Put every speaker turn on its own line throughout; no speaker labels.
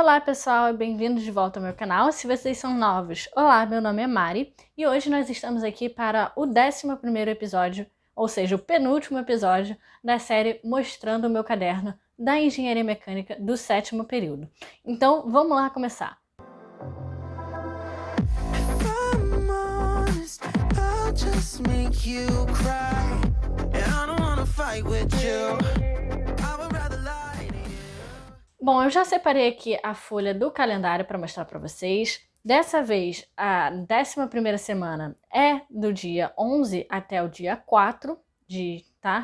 Olá pessoal, bem-vindos de volta ao meu canal. Se vocês são novos, olá, meu nome é Mari e hoje nós estamos aqui para o 11º episódio, ou seja, o penúltimo episódio da série Mostrando o Meu Caderno da Engenharia Mecânica do 7º período. Então vamos lá começar. Bom, eu já separei aqui a folha do calendário para mostrar para vocês. Dessa vez, a 11ª semana é do dia 11 até o dia 4,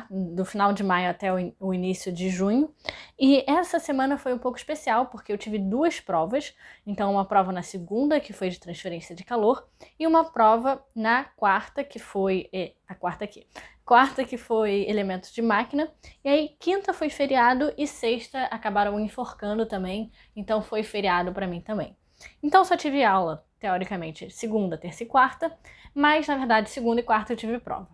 do final de maio até o início de junho. E essa semana foi um pouco especial, porque eu tive duas provas. Então, uma prova na segunda, que foi de transferência de calor, e uma prova na quarta, que foi... Quarta, que foi elementos de máquina, e aí quinta foi feriado e sexta acabaram enforcando também, então foi feriado para mim também. Então só tive aula, teoricamente, segunda, terça e quarta, mas na verdade segunda e quarta eu tive prova.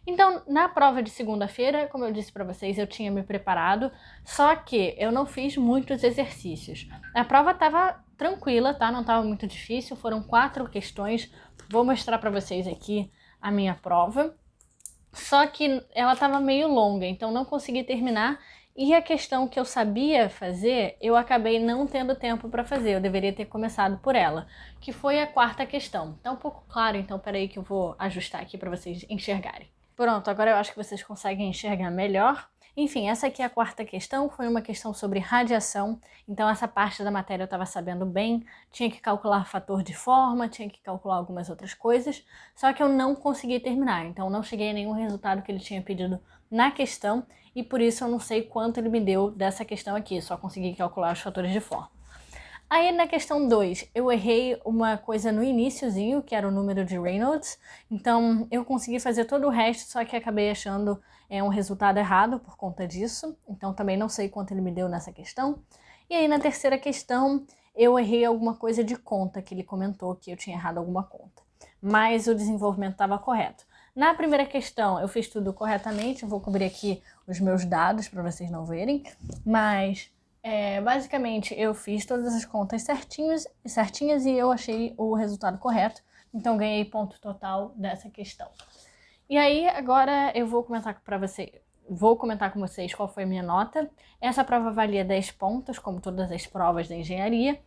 Então na prova de segunda-feira, como eu disse para vocês, eu tinha me preparado, só que eu não fiz muitos exercícios. A prova estava tranquila, tá? Não estava muito difícil, foram 4 questões, vou mostrar para vocês aqui a minha prova. Só que ela estava meio longa, então não consegui terminar. E a questão que eu sabia fazer, eu acabei não tendo tempo para fazer. Eu deveria ter começado por ela, que foi a quarta questão. Tá um pouco claro, então peraí que eu vou ajustar aqui para vocês enxergarem. Pronto, agora eu acho que vocês conseguem enxergar melhor. Enfim, essa aqui é a quarta questão, foi uma questão sobre radiação, então essa parte da matéria eu estava sabendo bem, tinha que calcular fator de forma, tinha que calcular algumas outras coisas, só que eu não consegui terminar, então não cheguei a nenhum resultado que ele tinha pedido na questão, e por isso eu não sei quanto ele me deu dessa questão aqui, só consegui calcular os fatores de forma. Aí na questão 2, eu errei uma coisa no iniciozinho, que era o número de Reynolds, então eu consegui fazer todo o resto, só que acabei achando um resultado errado por conta disso, então também não sei quanto ele me deu nessa questão. E aí na terceira questão, eu errei alguma coisa de conta, que ele comentou que eu tinha errado alguma conta, mas o desenvolvimento estava correto. Na primeira questão, eu fiz tudo corretamente, eu vou cobrir aqui os meus dados para vocês não verem, mas... basicamente eu fiz todas as contas certinhas e eu achei o resultado correto, então ganhei ponto total dessa questão. E aí agora eu vou comentar com vocês qual foi a minha nota. Essa prova valia 10 pontos, como todas as provas da engenharia,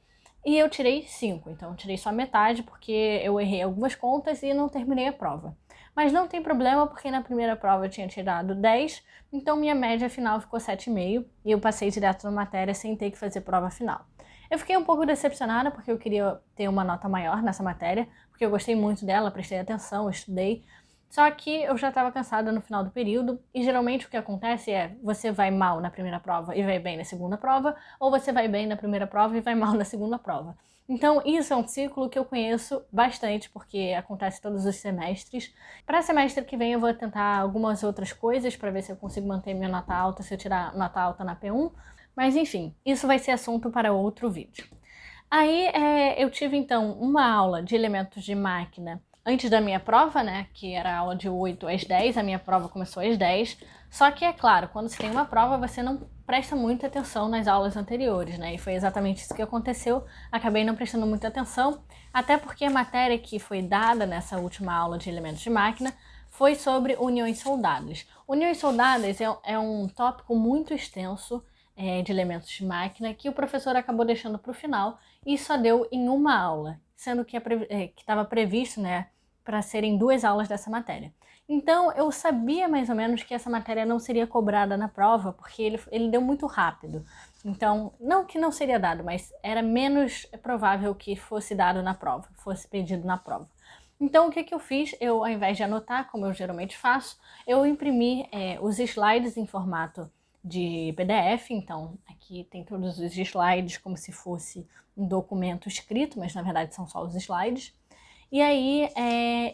e eu tirei 5, então eu tirei só metade porque eu errei algumas contas e não terminei a prova. Mas não tem problema, porque na primeira prova eu tinha tirado 10, então minha média final ficou 7,5 e eu passei direto na matéria sem ter que fazer prova final. Eu fiquei um pouco decepcionada porque eu queria ter uma nota maior nessa matéria, porque eu gostei muito dela, prestei atenção, estudei, só que eu já estava cansada no final do período e geralmente o que acontece é você vai mal na primeira prova e vai bem na segunda prova, ou você vai bem na primeira prova e vai mal na segunda prova. Então isso é um ciclo que eu conheço bastante, porque acontece todos os semestres. Para semestre que vem eu vou tentar algumas outras coisas para ver se eu consigo manter minha nota alta, se eu tirar nota alta na P1. Mas enfim, isso vai ser assunto para outro vídeo. Aí eu tive então uma aula de elementos de máquina antes da minha prova, né, que era a aula de 8 às 10, a minha prova começou às 10, só que é claro, quando você tem uma prova, você não presta muita atenção nas aulas anteriores, né, e foi exatamente isso que aconteceu, acabei não prestando muita atenção, até porque a matéria que foi dada nessa última aula de elementos de máquina foi sobre uniões soldadas. Uniões soldadas é um tópico muito extenso de elementos de máquina que o professor acabou deixando para o final e só deu em uma aula, sendo que estava previsto, né, para serem 2 aulas dessa matéria. Então eu sabia mais ou menos que essa matéria não seria cobrada na prova, porque ele deu muito rápido. Então, não que não seria dado, mas era menos provável que fosse dado na prova, fosse pedido na prova. Então o que eu fiz? Eu, ao invés de anotar, como eu geralmente faço, eu imprimi os slides em formato de PDF, então aqui tem todos os slides como se fosse um documento escrito, mas na verdade são só os slides. E aí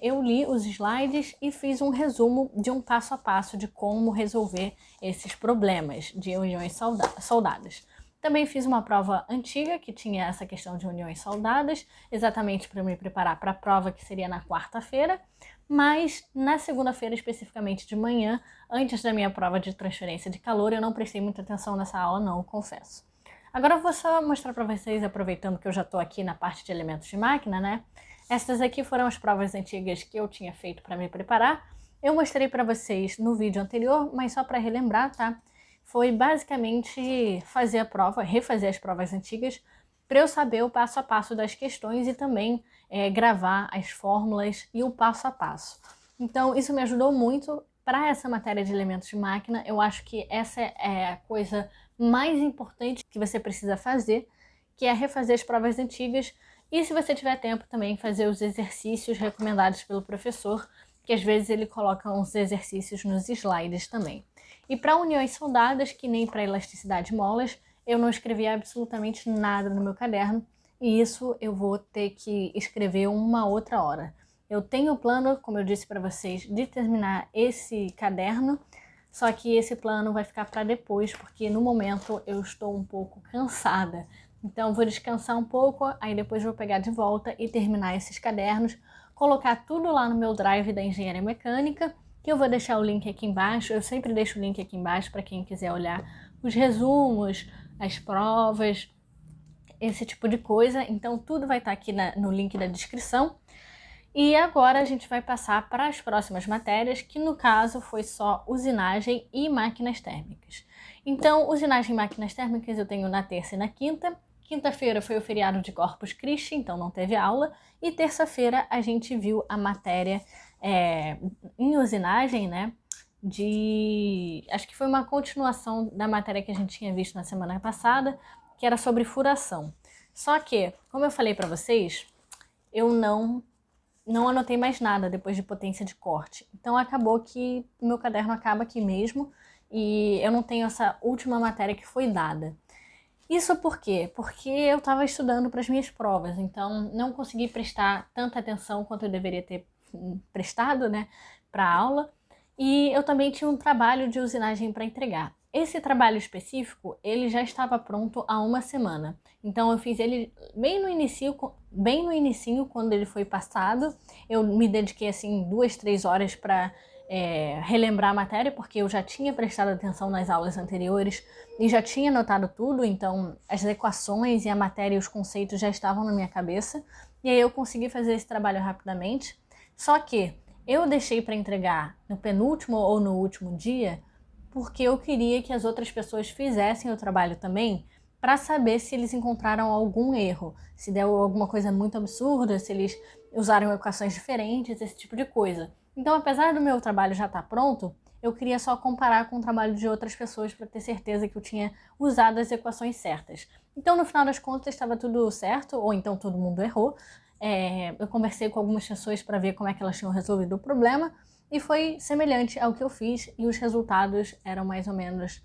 eu li os slides e fiz um resumo de um passo a passo de como resolver esses problemas de uniões soldadas. Também fiz uma prova antiga que tinha essa questão de uniões soldadas, exatamente para me preparar para a prova que seria na quarta-feira, mas na segunda-feira, especificamente de manhã, antes da minha prova de transferência de calor, eu não prestei muita atenção nessa aula não, confesso. Agora eu vou só mostrar para vocês, aproveitando que eu já estou aqui na parte de elementos de máquina, né? Essas aqui foram as provas antigas que eu tinha feito para me preparar. Eu mostrei para vocês no vídeo anterior, mas só para relembrar, tá? Foi basicamente fazer a prova, refazer as provas antigas, para eu saber o passo a passo das questões e também gravar as fórmulas e o passo a passo. Então isso me ajudou muito para essa matéria de elementos de máquina. Eu acho que essa é a coisa mais importante que você precisa fazer, que é refazer as provas antigas e, se você tiver tempo, também fazer os exercícios recomendados pelo professor, que às vezes ele coloca uns exercícios nos slides também. E para uniões soldadas, que nem para elasticidade molas, eu não escrevi absolutamente nada no meu caderno, e isso eu vou ter que escrever uma outra hora. Eu tenho o plano, como eu disse para vocês, de terminar esse caderno, só que esse plano vai ficar para depois, porque no momento eu estou um pouco cansada. Então vou descansar um pouco, aí depois vou pegar de volta e terminar esses cadernos, colocar tudo lá no meu drive da engenharia mecânica, que eu vou deixar o link aqui embaixo. Eu sempre deixo o link aqui embaixo para quem quiser olhar os resumos, as provas, esse tipo de coisa. Então tudo vai estar aqui no link da descrição. E agora a gente vai passar para as próximas matérias, que no caso foi só usinagem e máquinas térmicas. Então, usinagem e máquinas térmicas eu tenho na terça e na quinta. Quinta-feira foi o feriado de Corpus Christi, então não teve aula. E terça-feira a gente viu a matéria em usinagem, né? Acho que foi uma continuação da matéria que a gente tinha visto na semana passada, que era sobre furação. Só que, como eu falei para vocês, eu não anotei mais nada depois de potência de corte. Então acabou que o meu caderno acaba aqui mesmo e eu não tenho essa última matéria que foi dada. Isso por quê? Porque eu estava estudando para as minhas provas, então não consegui prestar tanta atenção quanto eu deveria ter prestado, né, para a aula. E eu também tinha um trabalho de usinagem para entregar. Esse trabalho específico, ele já estava pronto há uma semana. Então eu fiz ele bem no inicinho, quando ele foi passado. Eu me dediquei assim 2, 3 horas para relembrar a matéria, porque eu já tinha prestado atenção nas aulas anteriores e já tinha anotado tudo, então as equações e a matéria e os conceitos já estavam na minha cabeça. E aí eu consegui fazer esse trabalho rapidamente. Só que eu deixei para entregar no penúltimo ou no último dia, porque eu queria que as outras pessoas fizessem o trabalho também, para saber se eles encontraram algum erro, se deu alguma coisa muito absurda, se eles usaram equações diferentes, esse tipo de coisa. Então, apesar do meu trabalho já estar pronto, eu queria só comparar com o trabalho de outras pessoas para ter certeza que eu tinha usado as equações certas. Então, no final das contas, estava tudo certo, ou então todo mundo errou. Eu conversei com algumas pessoas para ver como é que elas tinham resolvido o problema, e foi semelhante ao que eu fiz, e os resultados eram mais ou menos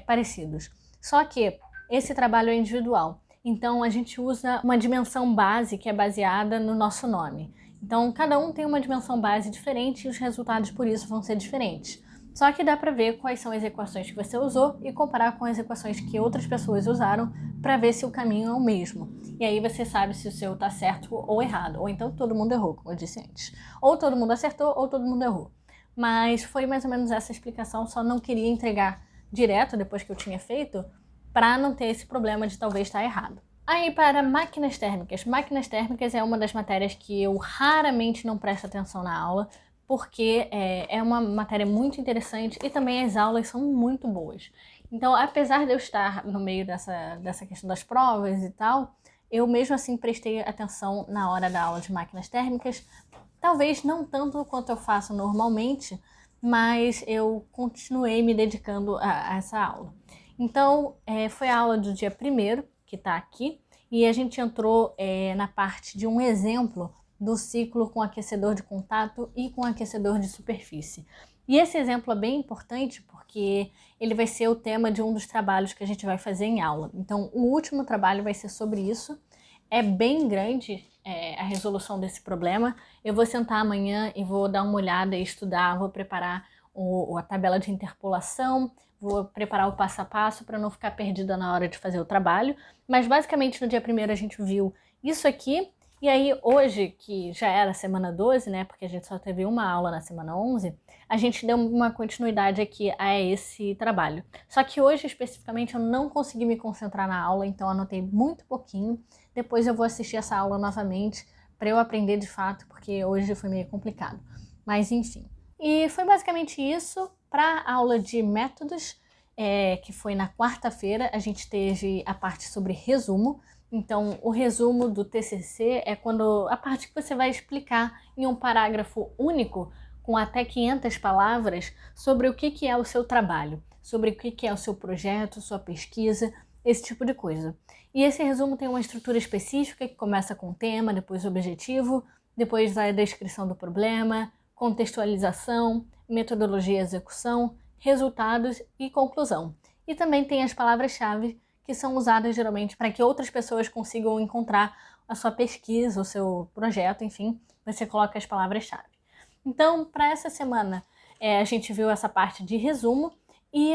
parecidos. Só que esse trabalho é individual, então a gente usa uma dimensão base que é baseada no nosso nome. Então cada um tem uma dimensão base diferente e os resultados por isso vão ser diferentes. Só que dá para ver quais são as equações que você usou e comparar com as equações que outras pessoas usaram para ver se o caminho é o mesmo. E aí você sabe se o seu está certo ou errado. Ou então todo mundo errou, como eu disse antes. Ou todo mundo acertou ou todo mundo errou. Mas foi mais ou menos essa explicação, só não queria entregar direto depois que eu tinha feito, para não ter esse problema de talvez estar errado. Aí para máquinas térmicas. Máquinas térmicas é uma das matérias que eu raramente não presto atenção na aula, porque é uma matéria muito interessante e também as aulas são muito boas. Então, apesar de eu estar no meio dessa questão das provas e tal, eu mesmo assim prestei atenção na hora da aula de máquinas térmicas. Talvez não tanto quanto eu faço normalmente, mas eu continuei me dedicando a essa aula. Então, foi a aula do dia 1º, que está aqui, e a gente entrou na parte de um exemplo do ciclo com aquecedor de contato e com aquecedor de superfície. E esse exemplo é bem importante porque ele vai ser o tema de um dos trabalhos que a gente vai fazer em aula. Então, o último trabalho vai ser sobre isso. É bem grande a resolução desse problema. Eu vou sentar amanhã e vou dar uma olhada e estudar, vou preparar a tabela de interpolação, vou preparar o passo a passo para não ficar perdida na hora de fazer o trabalho. Mas basicamente no dia 1º a gente viu isso aqui, E aí hoje, que já era semana 12, né, porque a gente só teve uma aula na semana 11, a gente deu uma continuidade aqui a esse trabalho. Só que hoje, especificamente, eu não consegui me concentrar na aula, então anotei muito pouquinho. Depois eu vou assistir essa aula novamente para eu aprender de fato, porque hoje foi meio complicado. Mas enfim. E foi basicamente isso. Para a aula de métodos, que foi na quarta-feira, a gente teve a parte sobre resumo. Então, o resumo do TCC é quando a parte que você vai explicar em um parágrafo único, com até 500 palavras, sobre o que é o seu trabalho, sobre o que é o seu projeto, sua pesquisa, esse tipo de coisa. E esse resumo tem uma estrutura específica que começa com o tema, depois o objetivo, depois a descrição do problema, contextualização, metodologia e execução, resultados e conclusão. E também tem as palavras-chave que são usadas geralmente para que outras pessoas consigam encontrar a sua pesquisa, o seu projeto, enfim, você coloca as palavras-chave. Então, para essa semana, a gente viu essa parte de resumo e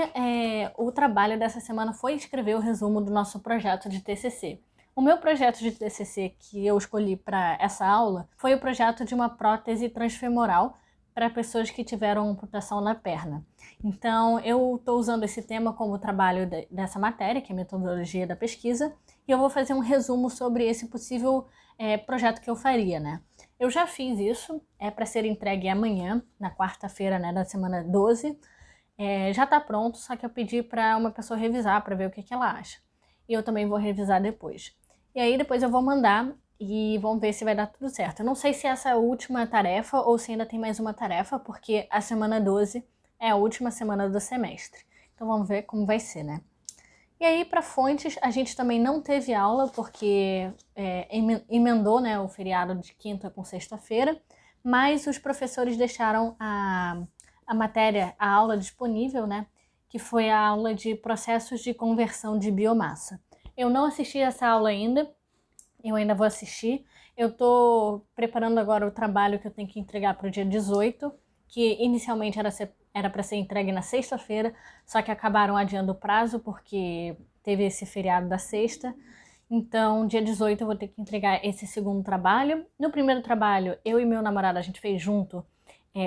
o trabalho dessa semana foi escrever o resumo do nosso projeto de TCC. O meu projeto de TCC que eu escolhi para essa aula foi o projeto de uma prótese transfemoral para pessoas que tiveram amputação na perna. Então, eu estou usando esse tema como trabalho dessa matéria, que é metodologia da pesquisa, e eu vou fazer um resumo sobre esse possível projeto que eu faria, né? Eu já fiz isso, é para ser entregue amanhã, na quarta-feira, né, da semana 12. Já está pronto, só que eu pedi para uma pessoa revisar para ver o que ela acha. E eu também vou revisar depois. E aí depois eu vou mandar e vamos ver se vai dar tudo certo. Eu não sei se essa é a última tarefa ou se ainda tem mais uma tarefa, porque a semana 12 é a última semana do semestre. Então vamos ver como vai ser, né? E aí, para fontes, a gente também não teve aula, porque emendou, né, o feriado de quinta com sexta-feira, mas os professores deixaram a matéria, a aula disponível, né, que foi a aula de processos de conversão de biomassa. Eu não assisti essa aula ainda, eu ainda vou assistir. Eu estou preparando agora o trabalho que eu tenho que entregar para o dia 18, que inicialmente era para ser entregue na sexta-feira, só que acabaram adiando o prazo porque teve esse feriado da sexta. Então, dia 18 eu vou ter que entregar esse segundo trabalho. No primeiro trabalho, eu e meu namorado, a gente fez junto,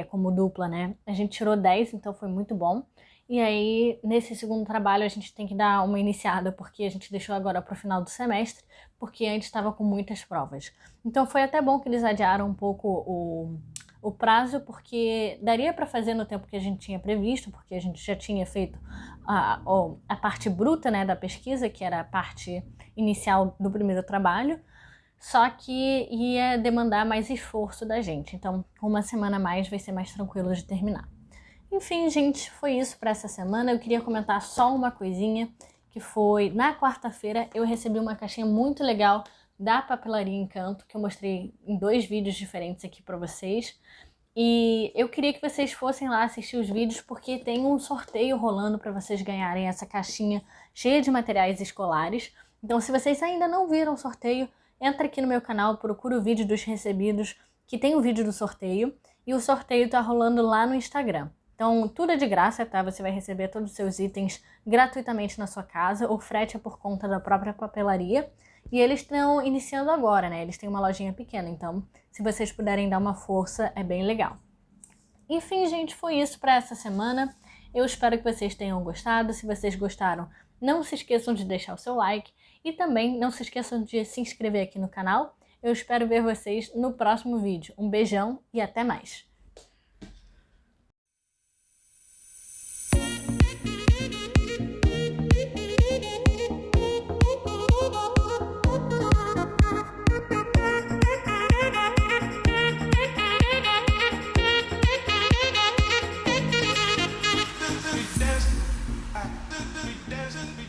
como dupla, né? A gente tirou 10, então foi muito bom. E aí, nesse segundo trabalho, a gente tem que dar uma iniciada, porque a gente deixou agora para o final do semestre, porque antes estava com muitas provas. Então, foi até bom que eles adiaram um pouco o prazo, porque daria para fazer no tempo que a gente tinha previsto, porque a gente já tinha feito a parte bruta, né, da pesquisa, que era a parte inicial do primeiro trabalho, só que ia demandar mais esforço da gente. Então, uma semana a mais vai ser mais tranquilo de terminar. Enfim, gente, foi isso para essa semana. Eu queria comentar só uma coisinha, que foi na quarta-feira eu recebi uma caixinha muito legal da Papelaria Encanto, que eu mostrei em 2 vídeos diferentes aqui para vocês. E eu queria que vocês fossem lá assistir os vídeos, porque tem um sorteio rolando para vocês ganharem essa caixinha cheia de materiais escolares. Então, se vocês ainda não viram o sorteio, entra aqui no meu canal, procura o vídeo dos recebidos, que tem o vídeo do sorteio, e o sorteio tá rolando lá no Instagram. Então, tudo é de graça, tá? Você vai receber todos os seus itens gratuitamente na sua casa. O frete é por conta da própria papelaria. E eles estão iniciando agora, né? Eles têm uma lojinha pequena, então se vocês puderem dar uma força, é bem legal. Enfim, gente, foi isso para essa semana. Eu espero que vocês tenham gostado. Se vocês gostaram, não se esqueçam de deixar o seu like e também não se esqueçam de se inscrever aqui no canal. Eu espero ver vocês no próximo vídeo. Um beijão e até mais!
Dancing